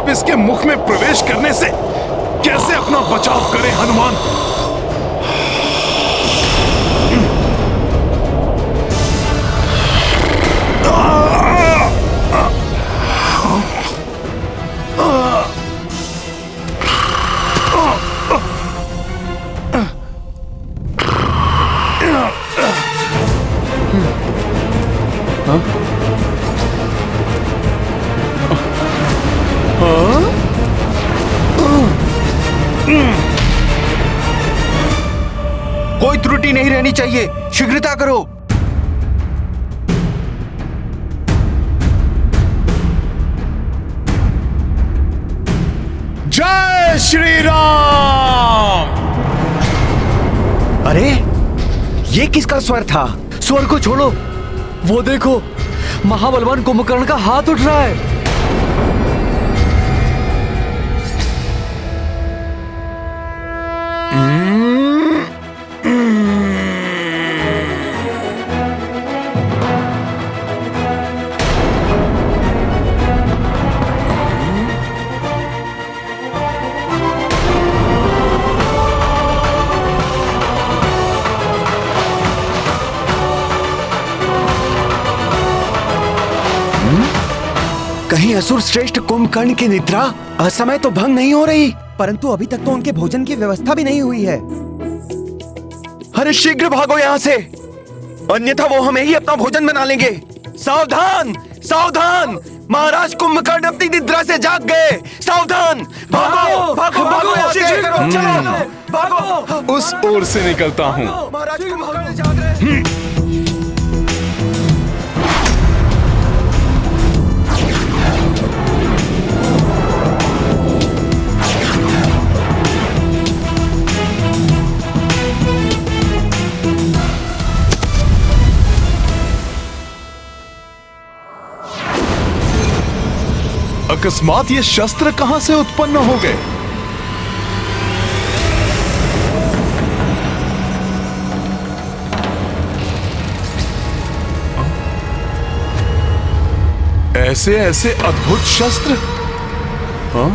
आप इसके मुख में प्रवेश करने से कैसे अपना बचाव करें हनुमान? कोई त्रुटि नहीं रहनी चाहिए, शीघ्रता करो। जय श्री राम। अरे ये किसका स्वर था? स्वर को छोड़ो, वो देखो महाबलवान कुंभकर्ण का हाथ उठ रहा है। कहीं असुर श्रेष्ठ कुंभकर्ण की निद्रा असमय तो भंग नहीं हो रही? परंतु अभी तक तो उनके भोजन की व्यवस्था भी नहीं हुई है। अरे शीघ्र भागो यहाँ से, अन्यथा वो हमें ही अपना भोजन बना लेंगे। सावधान सावधान, महाराज कुंभकर्ण अपनी निद्रा से जाग गए। सावधान, भागो भागो भागो, चलो भागो। उस ओर से निकलता हूँ। महाराज कुंभकर्ण जाग रहे हैं। अकस्मात ये शस्त्र कहां से उत्पन्न हो गए? ऐसे ऐसे अद्भुत शस्त्र? हाँ?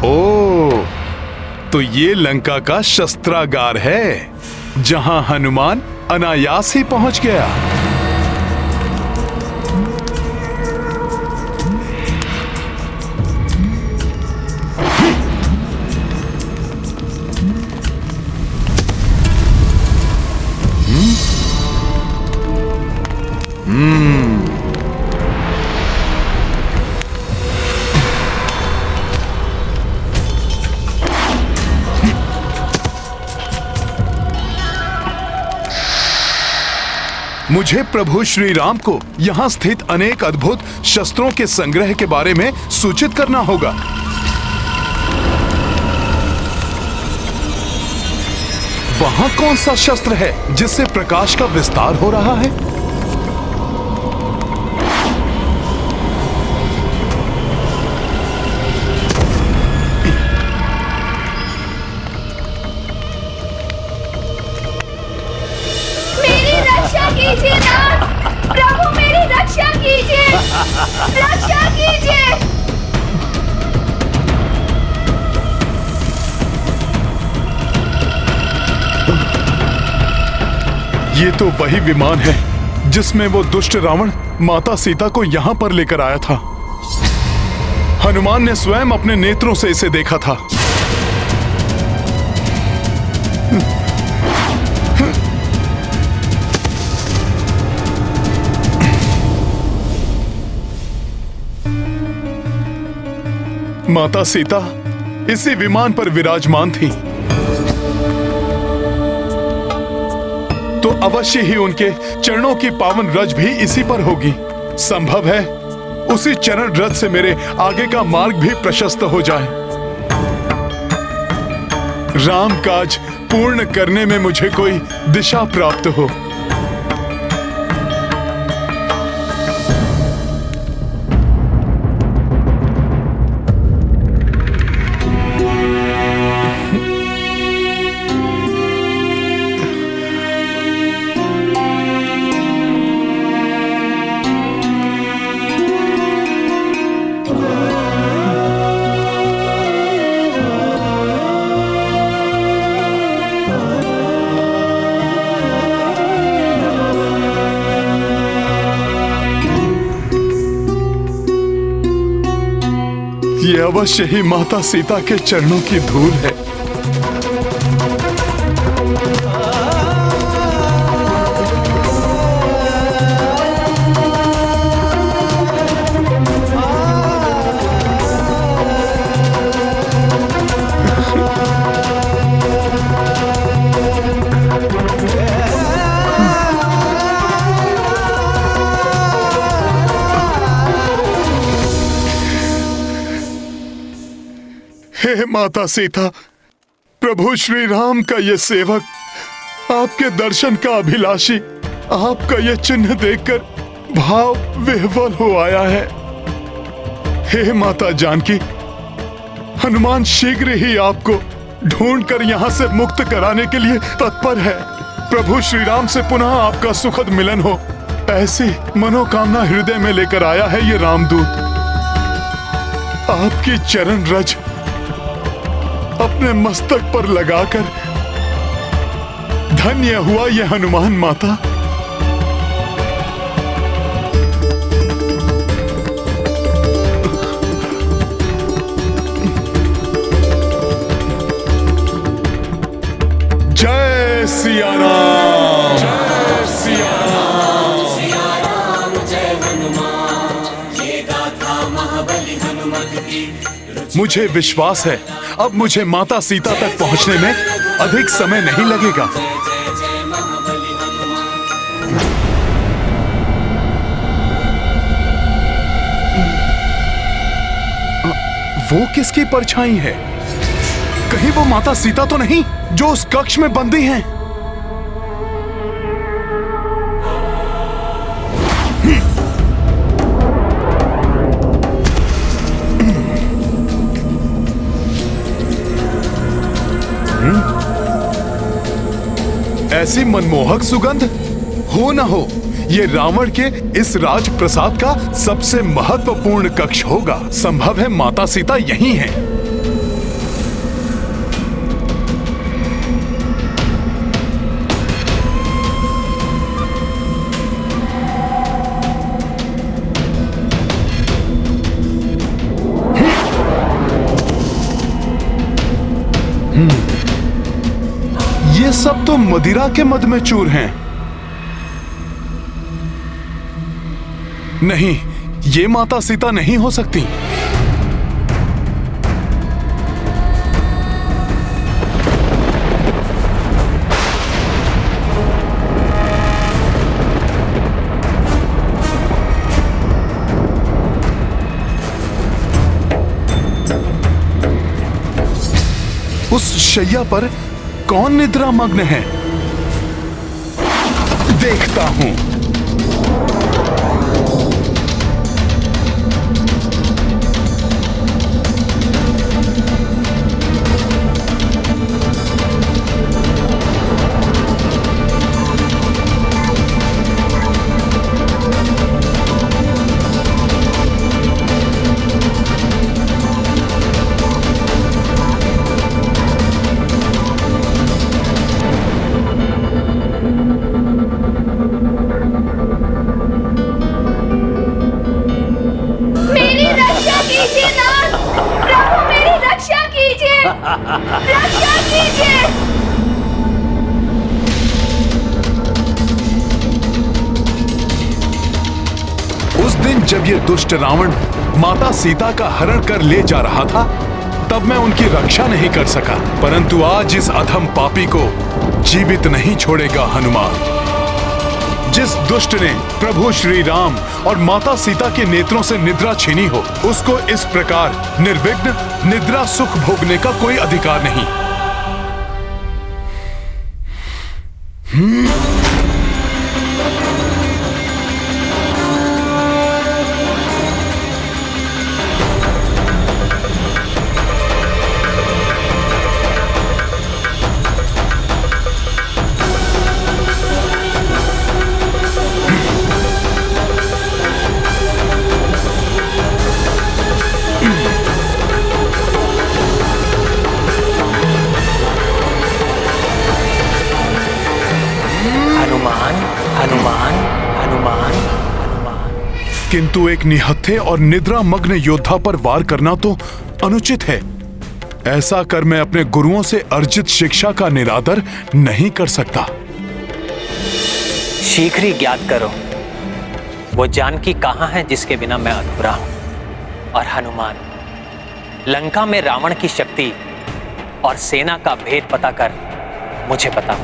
ओ, तो ये लंका का शस्त्रागार है जहां हनुमान अनायास ही पहुंच गया। मुझे प्रभु श्री राम को यहाँ स्थित अनेक अद्भुत शस्त्रों के संग्रह के बारे में सूचित करना होगा। वहां कौन सा शस्त्र है जिससे प्रकाश का विस्तार हो रहा है? कीजिए नाथ, प्रभु मेरी रक्षा कीजिए, रक्षा कीजिए। ये तो वही विमान है जिसमें वो दुष्ट रावण माता सीता को यहाँ पर लेकर आया था। हनुमान ने स्वयं अपने नेत्रों से इसे देखा था। माता सीता इसी विमान पर विराजमान थी, तो अवश्य ही उनके चरणों की पावन रज भी इसी पर होगी। संभव है उसी चरण रज से मेरे आगे का मार्ग भी प्रशस्त हो जाए। राम काज पूर्ण करने में मुझे कोई दिशा प्राप्त हो। ये अवश्य ही माता सीता के चरणों की धूल है। हे माता सीता, प्रभु श्री राम का ये सेवक, आपके दर्शन का अभिलाषी, आपका ये चिन्ह देखकर भाव विह्वल हो आया है। हे माता जानकी, हनुमान शीघ्र ही आपको ढूंढकर यहाँ से मुक्त कराने के लिए तत्पर है। प्रभु श्री राम से पुनः आपका सुखद मिलन हो, ऐसी मनोकामना हृदय में लेकर आया है ये रामदूत। आपकी चरण रज अपने मस्तक पर लगाकर धन्य हुआ ये हनुमान माता। जय सिया राम, जय सिया राम, सिया राम जय हनुमान, ये गाथा महाबली हनुमत की। मुझे विश्वास है अब मुझे माता सीता तक पहुंचने में अधिक समय नहीं लगेगा। वो किसकी परछाई है? कहीं वो माता सीता तो नहीं जो उस कक्ष में बंदी हैं? ऐसी मनमोहक सुगंध हो न हो, ये रावण के इस राजप्रसाद का सबसे महत्वपूर्ण कक्ष होगा। संभव है माता सीता यहीं हैं। ये सब तो मदिरा के मद में चूर हैं। नहीं, ये माता सीता नहीं हो सकती। उस शैया पर कौन निद्रा मग्न है? देखता हूं। रक्षा कीजिए। उस दिन जब ये दुष्ट रावण माता सीता का हरण कर ले जा रहा था, तब मैं उनकी रक्षा नहीं कर सका, परंतु आज इस अधम पापी को जीवित नहीं छोड़ेगा हनुमान। जिस दुष्ट ने प्रभु श्री राम और माता सीता के नेत्रों से निद्रा छीनी हो, उसको इस प्रकार निर्विघ्न निद्रा सुख भोगने का कोई अधिकार नहीं। किंतु एक निहत्थे और निद्रा मग्न योद्धा पर वार करना तो अनुचित है। ऐसा कर मैं अपने गुरुओं से अर्जित शिक्षा का निरादर नहीं कर सकता। शीघ्र ही ज्ञात करो वो जानकी कहाँ है जिसके बिना मैं अधूरा हूं। और हनुमान, लंका में रावण की शक्ति और सेना का भेद पता कर मुझे बताओ।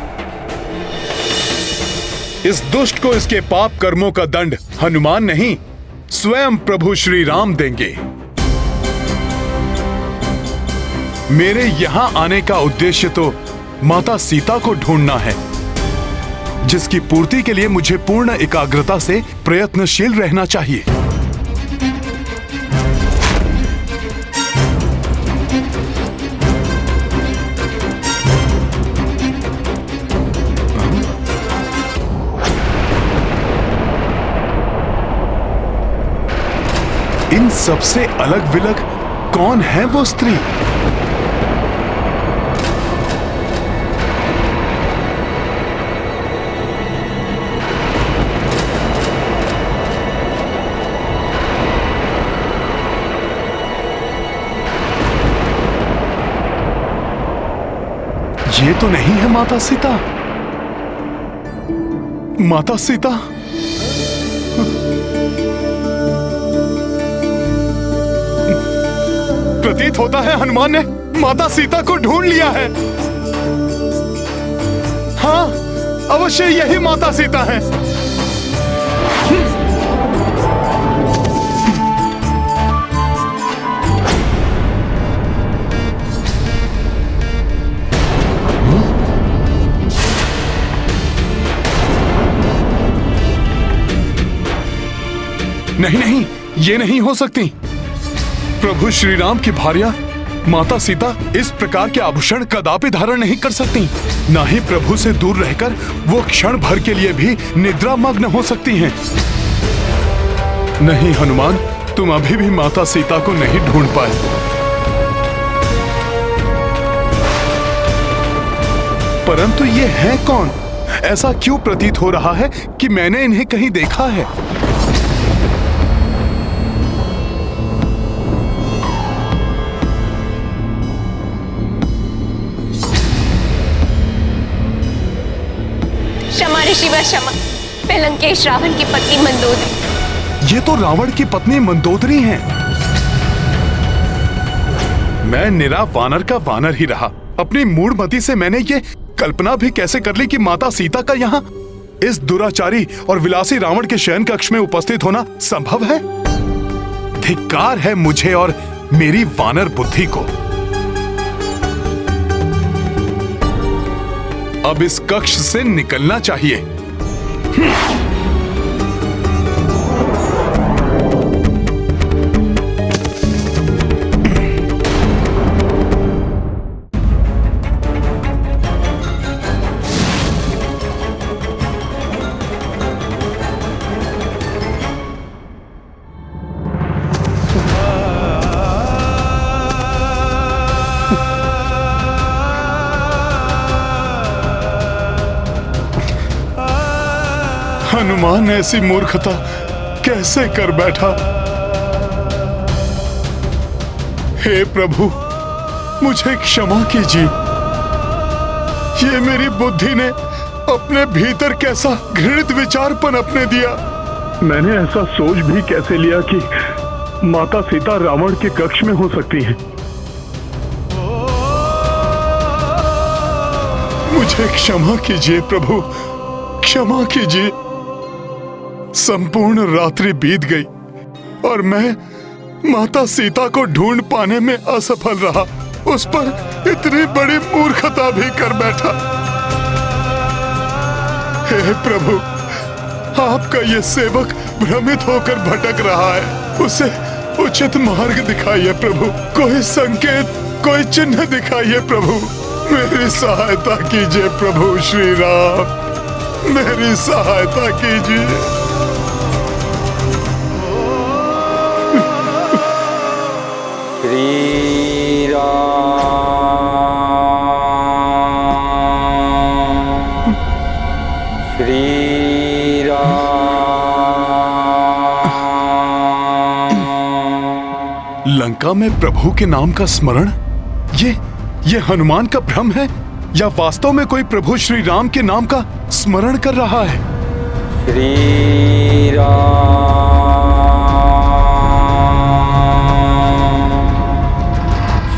इस दुष्ट को इसके पाप कर्मों का दंड हनुमान नहीं, स्वयं प्रभु श्री राम देंगे। मेरे यहां आने का उद्देश्य तो माता सीता को ढूंढना है, जिसकी पूर्ति के लिए मुझे पूर्ण एकाग्रता से प्रयत्नशील रहना चाहिए। इन सबसे अलग विलग कौन है वो स्त्री? ये तो नहीं है माता सीता। माता सीता, प्रतीत होता है हनुमान ने माता सीता को ढूंढ लिया है। हाँ, अवश्य यही माता सीता है। नहीं नहीं, ये नहीं हो सकती। प्रभु श्री राम की भार्या माता सीता इस प्रकार के आभूषण कदापि धारण नहीं कर सकती। ना ही प्रभु से दूर रहकर वो क्षण भर के लिए भी निद्रा मग्न हो सकती हैं। नहीं हनुमान, तुम अभी भी माता सीता को नहीं ढूंढ पाए। परंतु ये हैं कौन? ऐसा क्यों प्रतीत हो रहा है कि मैंने इन्हें कहीं देखा है? क्षमा ऋषिवर क्षमा, मैं लंकेश रावण की पत्नी मंदोदरी। ये तो रावण की पत्नी मंदोदरी हैं। मैं निरा वानर का वानर ही रहा। अपनी मूढ़मति से मैंने ये कल्पना भी कैसे कर ली कि माता सीता का यहाँ इस दुराचारी और विलासी रावण के शयन कक्ष में उपस्थित होना संभव है? धिक्कार है मुझे और मेरी वानर बुद्धि को। अब इस कक्ष से निकलना चाहिए। हनुमान ऐसी मूर्खता कैसे कर बैठा? हे प्रभु, मुझे क्षमा कीजिए। ये मेरी बुद्धि ने अपने भीतर कैसा घृणित विचार पनपने दिया। मैंने ऐसा सोच भी कैसे लिया कि माता सीता रावण के कक्ष में हो सकती हैं। मुझे क्षमा कीजिए प्रभु, क्षमा कीजिए। संपूर्ण रात्रि बीत गई और मैं माता सीता को ढूंढ पाने में असफल रहा। उस पर इतनी बड़ी मूर्खता भी कर बैठा। हे प्रभु, आपका ये सेवक भ्रमित होकर भटक रहा है। उसे उचित मार्ग दिखाइए प्रभु। कोई संकेत, कोई चिन्ह दिखाइए प्रभु। मेरी सहायता कीजिए प्रभु श्री राम, मेरी सहायता कीजिए। श्री राम, श्री राम। लंका में प्रभु के नाम का स्मरण, ये हनुमान का भ्रम है या वास्तव में कोई प्रभु श्री राम के नाम का स्मरण कर रहा है? श्री राम,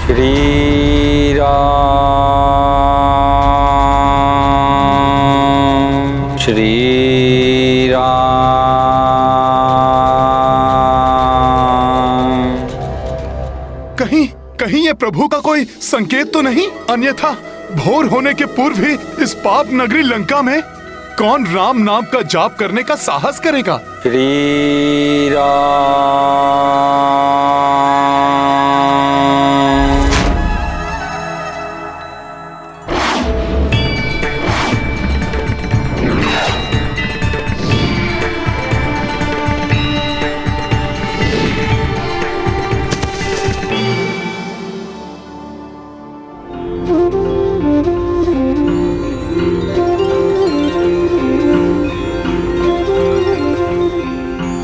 श्री राम, श्री राम। कहीं ये प्रभु का कोई संकेत तो नहीं? अन्यथा भोर होने के पूर्व ही इस पाप नगरी लंका में कौन राम नाम का जाप करने का साहस करेगा? श्री राम।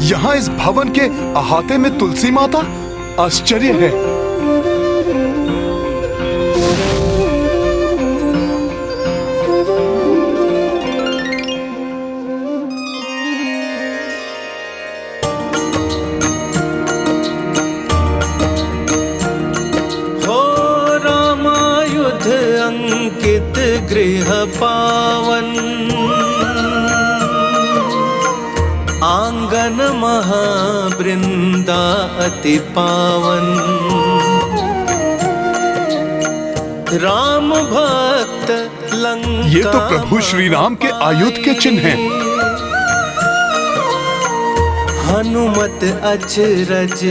यहाँ इस भवन के अहाते में तुलसी माता? आश्चर्य है। हो रामायुध अंकित गृह पावन, आंगन महावृंदा अति पावन। राम भक्त लंका, ये तो प्रभु श्री राम के आयुध के चिन्ह हैं। हनुमत अचरज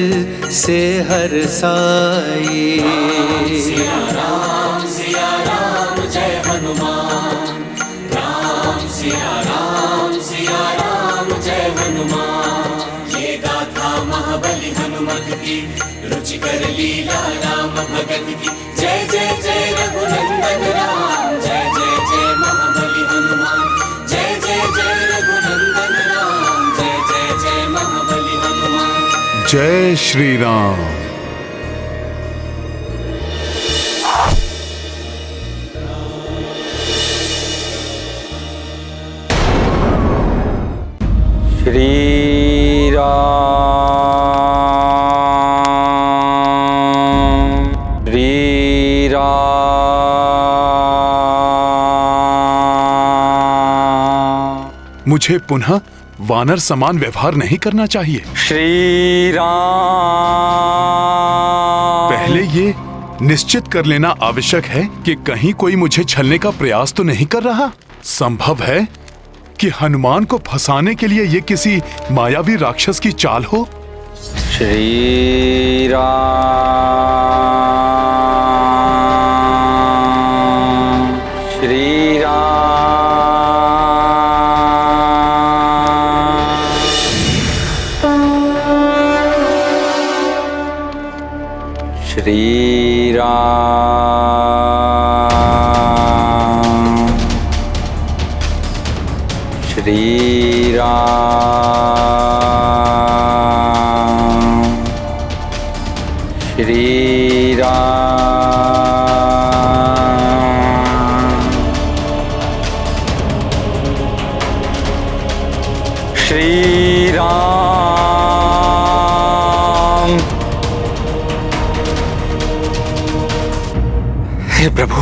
से हर्षाए। सिया राम जय हनुमान, राम सिया राम जय हनुमान। ये गाथा महाबली हनुमत की, रुचिकर लीला राम भगत की। जय जय जय रघुनंदन राम, जय जय जय महाबली हनुमान। जय जय जय रघुनंदन राम, जय जय जय महाबली हनुमान। जय श्री राम। श्री राम, श्री राम। मुझे पुनः वानर समान व्यवहार नहीं करना चाहिए। श्री राम। पहले ये निश्चित कर लेना आवश्यक है कि कहीं कोई मुझे छलने का प्रयास तो नहीं कर रहा। संभव है कि हनुमान को फंसाने के लिए ये किसी मायावी राक्षस की चाल हो। श्री राम, श्री राम, श्री राम, श्री राम, श्री राम, श्री राम। हे प्रभु,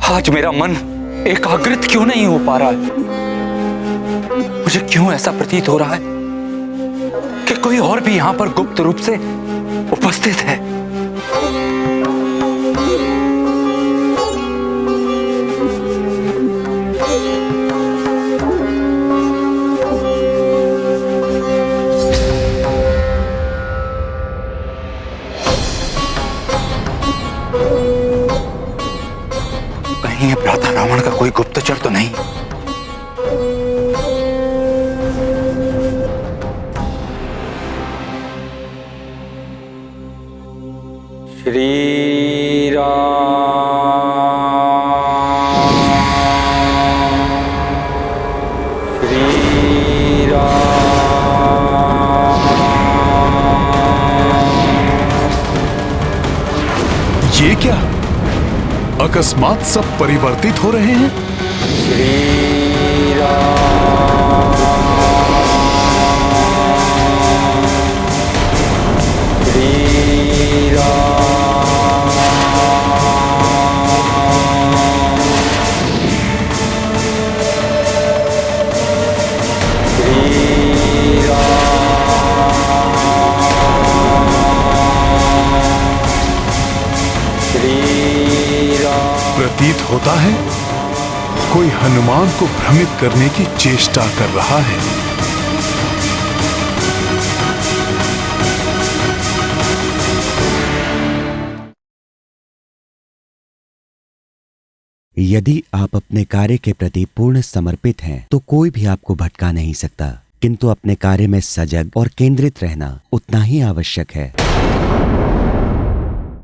आज मेरा मन एकाग्रित क्यों नहीं हो पा रहा है? मुझे क्यों ऐसा प्रतीत हो रहा है कि कोई और भी यहां पर गुप्त रूप से उपस्थित है? कहीं ये भ्राता रावण का कोई गुप्तचर तो नहीं? श्री राम, श्री राम, ये क्या? अकस्मात सब परिवर्तित हो रहे हैं। प्रतीत होता है कोई हनुमान को भ्रमित करने की चेष्टा कर रहा है। यदि आप अपने कार्य के प्रति पूर्ण समर्पित हैं, तो कोई भी आपको भटका नहीं सकता, किंतु अपने कार्य में सजग और केंद्रित रहना उतना ही आवश्यक है।